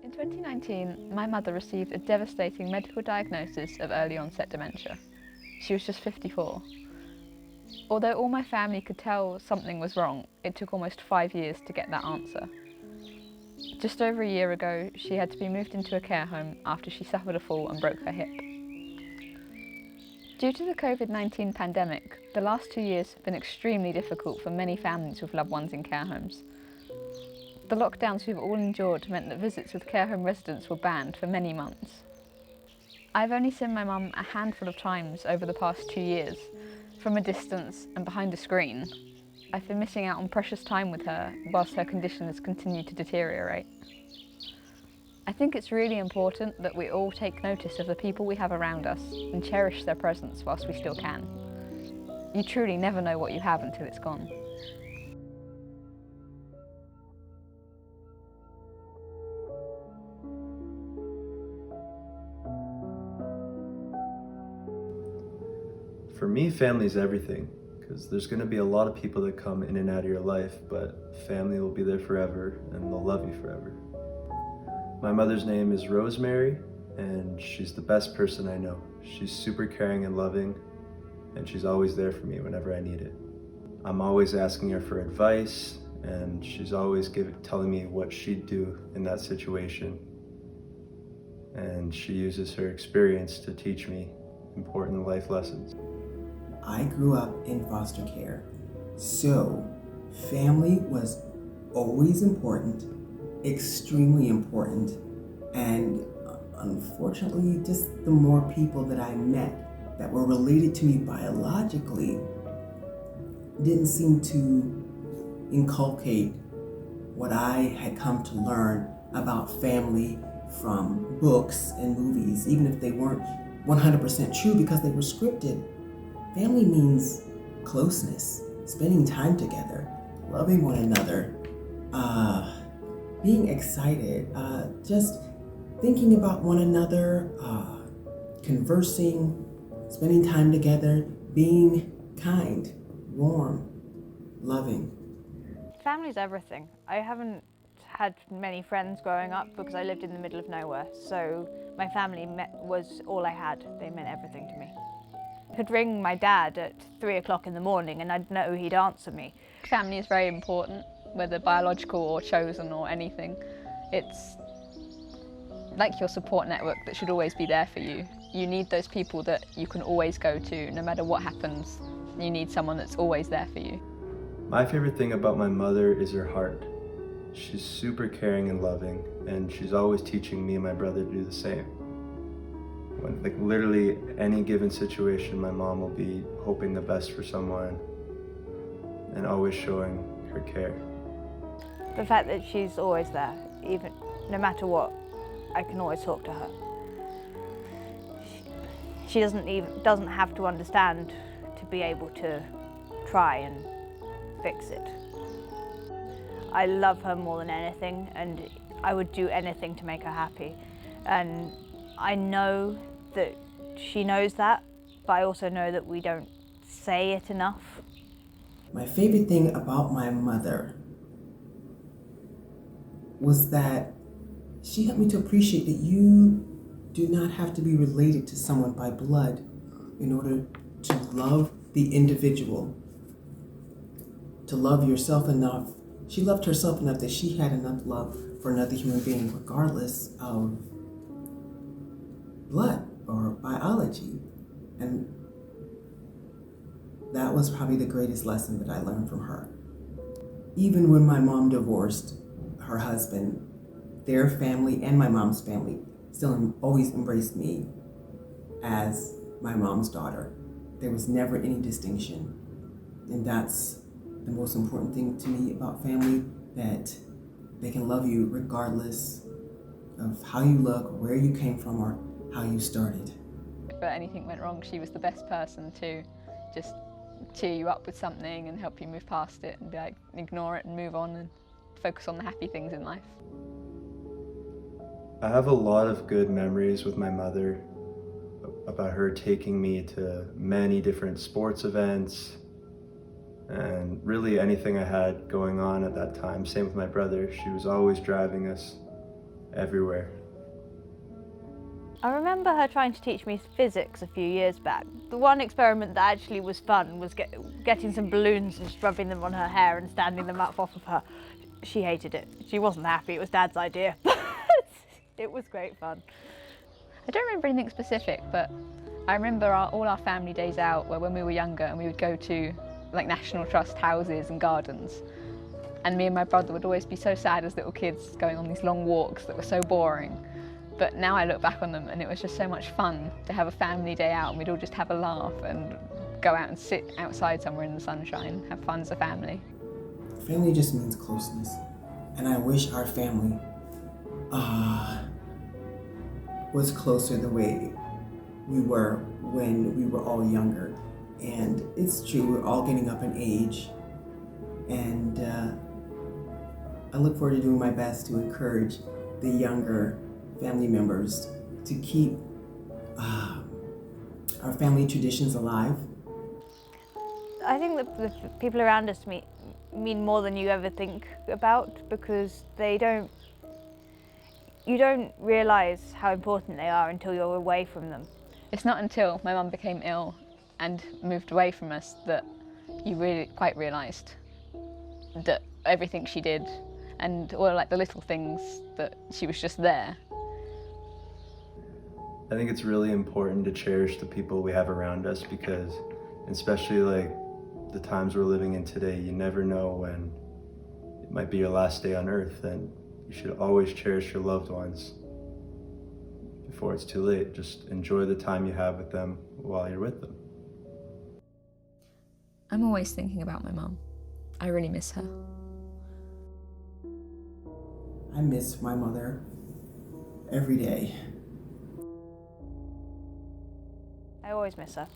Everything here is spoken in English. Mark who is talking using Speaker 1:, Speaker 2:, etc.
Speaker 1: In 2019, my mother received a devastating medical diagnosis of early onset dementia. She was just 54. Although all my family could tell something was wrong, it took almost 5 years to get that answer. Just over a year ago, she had to be moved into a care home after she suffered a fall and broke her hip. Due to the COVID-19 pandemic, the last 2 years have been extremely difficult for many families with loved ones in care homes. The lockdowns we've all endured meant that visits with care home residents were banned for many months. I've only seen my mum a handful of times over the past 2 years, from a distance and behind a screen. I've been missing out on precious time with her whilst her condition has continued to deteriorate. I think it's really important that we all take notice of the people we have around us and cherish their presence whilst we still can. You truly never know what you have until it's gone.
Speaker 2: For me, family is everything, because there's going to be a lot of people that come in and out of your life, but family will be there forever and they'll love you forever. My mother's name is Rosemary, and she's the best person I know. She's super caring and loving, and she's always there for me whenever I need it. I'm always asking her for advice, and she's always telling me what she'd do in that situation. And she uses her experience to teach me important life lessons.
Speaker 3: I grew up in foster care, so family was always important, extremely important, and unfortunately, just the more people that I met that were related to me biologically didn't seem to inculcate what I had come to learn about family from books and movies, even if they weren't 100% true because they were scripted. Family means closeness, spending time together, loving one another, being excited, just thinking about one another, conversing, spending time together, being kind, warm, loving.
Speaker 4: Family's everything. I haven't had many friends growing up because I lived in the middle of nowhere, so my family was all I had. They meant everything to me. I could ring my dad at 3 o'clock in the morning and I'd know he'd answer me.
Speaker 1: Family is very important, whether biological or chosen or anything. It's like your support network that should always be there for you. You need those people that you can always go to, no matter what happens. You need someone that's always there for you.
Speaker 2: My favorite thing about my mother is her heart. She's super caring and loving, and she's always teaching me and my brother to do the same. When, literally any given situation, my mom will be hoping the best for someone and always showing her care.
Speaker 4: The fact that she's always there, even no matter what, I can always talk to her. She doesn't have to understand to be able to try and fix it. I love her more than anything, and I would do anything to make her happy. And I know that she knows that, but I also know that we don't say it enough.
Speaker 3: My favorite thing about my mother was that she helped me to appreciate that you do not have to be related to someone by blood in order to love the individual, to love yourself enough. She loved herself enough that she had enough love for another human being, regardless of blood or biology. And that was probably the greatest lesson that I learned from her. Even when my mom divorced her husband, their family and my mom's family still always embraced me as my mom's daughter. There was never any distinction. And that's the most important thing to me about family, that they can love you regardless of how you look, where you came from, or how you started.
Speaker 1: If anything went wrong, she was the best person to just cheer you up with something and help you move past it and be like, ignore it and move on and focus on the happy things in life.
Speaker 2: I have a lot of good memories with my mother about her taking me to many different sports events and really anything I had going on at that time. Same with my brother. She was always driving us everywhere.
Speaker 4: I remember her trying to teach me physics a few years back. The one experiment that actually was fun was getting some balloons and just rubbing them on her hair and standing them up off of her. She hated it. She wasn't happy. It was Dad's idea. But it was great fun.
Speaker 1: I don't remember anything specific, but I remember all our family days out where when we were younger and we would go to like National Trust houses and gardens. And me and my brother would always be so sad as little kids going on these long walks that were so boring. But now I look back on them and it was just so much fun to have a family day out and we'd all just have a laugh and go out and sit outside somewhere in the sunshine, have fun as a family.
Speaker 3: Family just means closeness. And I wish our family was closer the way we were when we were all younger. And it's true, we're all getting up in age. And I look forward to doing my best to encourage the younger family members to keep our family traditions alive.
Speaker 4: I think that the people around us mean more than you ever think about, because you don't realise how important they are until you're away from them.
Speaker 1: It's not until my mum became ill and moved away from us that you really quite realised that everything she did and all like the little things that she was just there.
Speaker 2: I think it's really important to cherish the people we have around us because, especially like the times we're living in today, you never know when it might be your last day on earth, and you should always cherish your loved ones before it's too late. Just enjoy the time you have with them while you're with them.
Speaker 1: I'm always thinking about my mum. I really miss her.
Speaker 3: I miss my mother every day.
Speaker 4: I always miss her.